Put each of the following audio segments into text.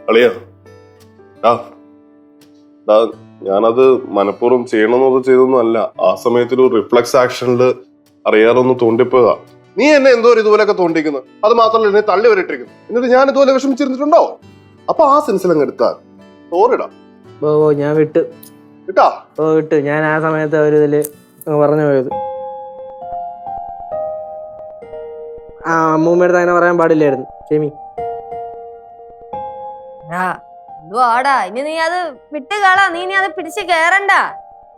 അളിയ ഞാനത് മനഃപൂർവ്വം ചെയ്യണമെന്നത് ചെയ്തൊന്നും അല്ല. ആ സമയത്തൊരു റിഫ്ലക്സ് ആക്ഷനിൽ അറിയാറൊന്ന് തോണ്ടിപ്പോയതാ. നീ എന്നെ എന്തോ ഇതുപോലെയൊക്കെ തോണ്ടിക്കുന്നു. അത് മാത്രമല്ല എന്നെ തള്ളി വരട്ടിരിക്കുന്നു. എന്നിട്ട് ഞാൻ ഇതുപോലെ വിഷമിച്ചിരുന്നിട്ടുണ്ടോ? അപ്പൊ ആ സെൻസിൽ അങ്ങ് എടുത്താ തോറിടാ. ഞാൻ വിട്ടു വിട്ടാ വിട്ടു. ഞാൻ ആ സമയത്ത് ഒരു ഇതില് പറഞ്ഞു പോയത്. ആ അമ്മൂമ്മയുടെ അങ്ങനെ പറയാൻ പാടില്ലായിരുന്നു. ക്ഷമി. എന്തുവാടാ ഇനി നീ അത് വിട്ട് കളാ. നീ ഇനി അത് പിടിച്ച് കേറണ്ട.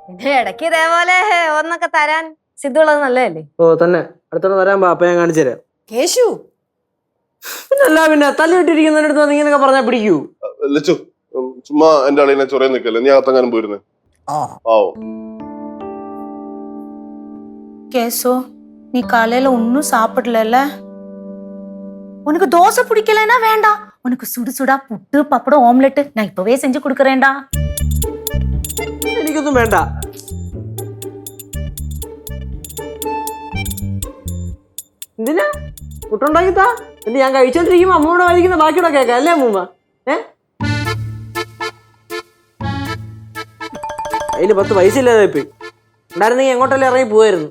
പിന്നെ ഇടയ്ക്ക് ഇതേപോലെ ഒന്നൊക്കെ തരാൻ സിദ്ധുള്ളത് നല്ലതല്ലേ? തന്നെ അടുത്തോടെ തരാൻ പാ. അപ്പൊ ഞാൻ കാണിച്ചു തരാം. കേശു പിന്നല്ല പിന്നെ തല്ലി വിട്ടിരിക്കുന്നതിനടുത്ത് ഇങ്ങനെയൊക്കെ പറഞ്ഞാൽ പിടിക്കൂ? ലച്ചു ചുമ്മാ എന്റെ അളിയനെ ചൊറയാൻ നിൽക്കല്ലേ. നീ അകത്തെങ്ങാനും പോയിരുന്നേ. கேசு நீ காலையில ஒன்னும் சாப்பிடல. உனக்கு தோசை பிடிக்கலன்னா வேண்டாம். உனக்கு சுடு சுடா புட்டு பப்படம் ഓംലെറ്റ് நான் இப்பவே செஞ்சு கொடுக்கறேன்டா. എനിക്കൊന്നും വേണ്ട. എന്തിനാ പുട്ടുണ്ടാക്കിത്താ? എന്നിട്ട് ഞാൻ കഴിച്ചോണ്ടിരിക്കുമ്പോ അമ്മൂടെ കഴിക്കുന്ന ബാക്കിയോടെ കേൾക്കാം അല്ലേ അമ്മൂമ്മ? അതില് 10 പൈസ ഇല്ലാതെ പോയി. ഉണ്ടായിരുന്നെങ്കിൽ എങ്ങോട്ടല്ലേ ഇറങ്ങി പോവായിരുന്നു.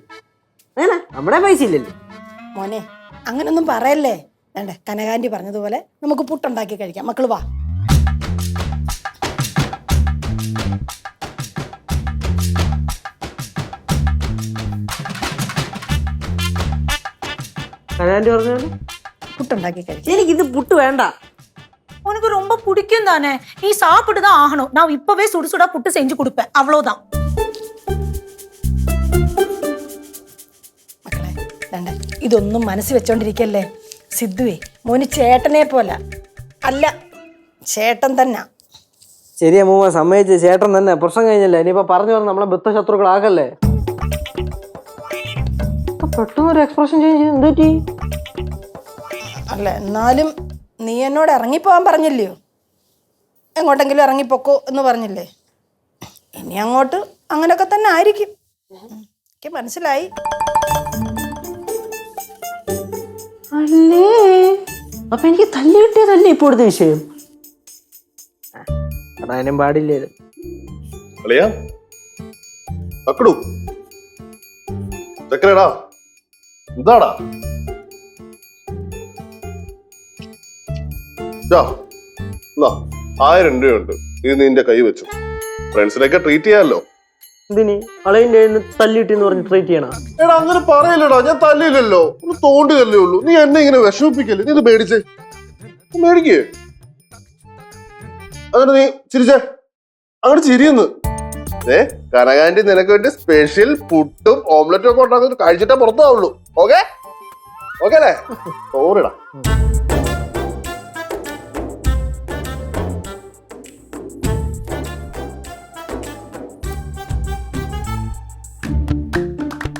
അങ്ങനെ നമ്മുടെ പൈസ ഇല്ലല്ലോ മോനെ. അങ്ങനൊന്നും പറയല്ലേ. വേണ്ടേ കനകാന്റി പറഞ്ഞതുപോലെ നമുക്ക് പുട്ടുണ്ടാക്കി കഴിക്കാം. മക്കള് വാ. കനാൻറ്റി പറഞ്ഞാല് പുട്ടുണ്ടാക്കി കഴിക്കാം. എനിക്കിത് പുട്ട് വേണ്ട. உனக்கு ரொம்ப பிடிக்கும் தானே. நீ சாப்பிட்டு தான் ஆகணும். நான் இப்பவே சுடு சுடா புட்டு செஞ்சு கொடுப்பேன். அவ்வளவுதான். മക്കളെ വേണ്ട ഇതൊന്നും മനസ്സിൽ വെച്ചോണ്ടിരിക്കല്ലേ. സിദ്ധുവേ മോന് ചേട്ടനെ പോലെ അല്ല, ചേട്ടൻ തന്നെ. ശരി അമ്മൂമ്മ സമ്മതിച്ച്. ചേട്ടൻ തന്നെ. പ്രശ്നം കഴിഞ്ഞല്ലേ. ഇനിയിപ്പോ പറഞ്ഞു പറഞ്ഞ് നമ്മളെ ബദ്ധശത്രുക്കളാക്കല്ലേ. പെട്ടെന്നൊരു എക്സ്പ്രഷൻ ചേഞ്ച് എന്ത് പറ്റി? അല്ല എന്നാലും നീ എന്നോട് ഇറങ്ങിപ്പോവാൻ പറഞ്ഞില്ലയോ? എങ്ങോട്ടെങ്കിലും ഇറങ്ങിപ്പോക്കോ എന്ന് പറഞ്ഞില്ലേ? ഇനി അങ്ങോട്ട് അങ്ങനൊക്കെ തന്നെ ആയിരിക്കും. എനിക്ക് മനസ്സിലായി. അല്ലേ അപ്പൊ എനിക്ക് തല്ലി കിട്ടിയതല്ലേ ഇപ്പോഴത്തെ വിഷയം? പറയാനും പാടില്ലായിരുന്നു. അളിയാ അക്കടു ചക്കരടാ എന്താടാ? 1000 രൂപയുണ്ട്. ഇത് നിന്റെ കൈ വെച്ചു. ഫ്രണ്ട്സിനൊക്കെ ട്രീറ്റ് ചെയ്യാമല്ലോ. ഇതിന് അളയിന്റെ തല്ലിട്ടെന്ന് പറഞ്ഞ് ട്രീറ്റ് ചെയ്യണം? എടാ അങ്ങനെ പറയല്ലടാ. ഞാൻ തല്ലില്ലല്ലോ. ഒന്ന് തോണ്ടിയല്ലേ ഉള്ളൂ. നീ എന്നെ ഇങ്ങനെ വിഷമിപ്പിക്കല്ലേ. നീ ഇത് മേടിച്ചേ. മേടിക്കേ. അങ്ങനെ നീ ചിരിച്ചേ. അങ്ങോട്ട് ചിരിയെന്ന്. കനകാന്റി നിനക്ക് വേണ്ടി സ്പെഷ്യൽ പുട്ടും ഓംലെറ്റും ഒക്കെ ഉണ്ടാക്കി കഴിച്ചിട്ടേ പുറത്താവുള്ളൂ. ഓക്കെ ഓക്കെ അല്ലേ? ഓറിടാ.